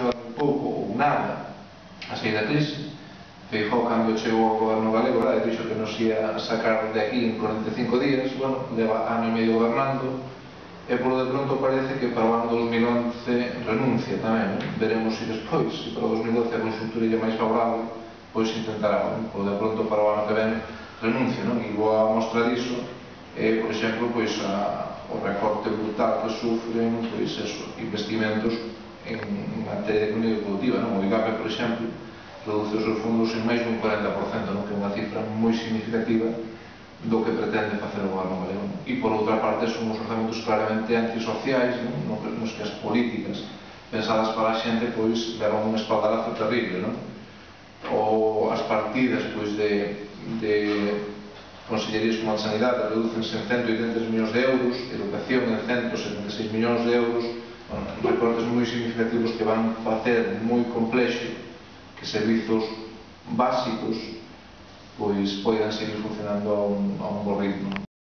axudar un pouco ou nada a sair da crise. Feijóo, cando chegou ao goberno galego, dixo que nos ia sacar de aquí en 45 días, bueno, leva ano e medio gobernando, e polo de pronto parece que para o ano 2011 renuncia tamén, veremos se despois, se para o 2012 a conxuntura é máis favorable, pois intentará, polo de pronto para o ano que ven renuncia, non? E boa mostra diso é, por exemplo, pois o recorte brutal que sufren, pois eso, investimentos en materia de economía productiva, non? O IGAPE, por exemplo, reduce os seus fondos en máis dun 40%, non? Que é unha cifra moi significativa do que pretende facer o goberno galego. E por outra parte son os orzamentos claramente antisociais, non? Nos que as políticas pensadas para a xente pois levan un espaldarazo terrible, non? Ou as partidas pois de consellerías como a sanidade reducense en 180 millóns de euros, educación en 176 millóns de euros, recortes moi significativos que van facer moi complexo que servizos básicos pois poidan seguir funcionando a un bo ritmo.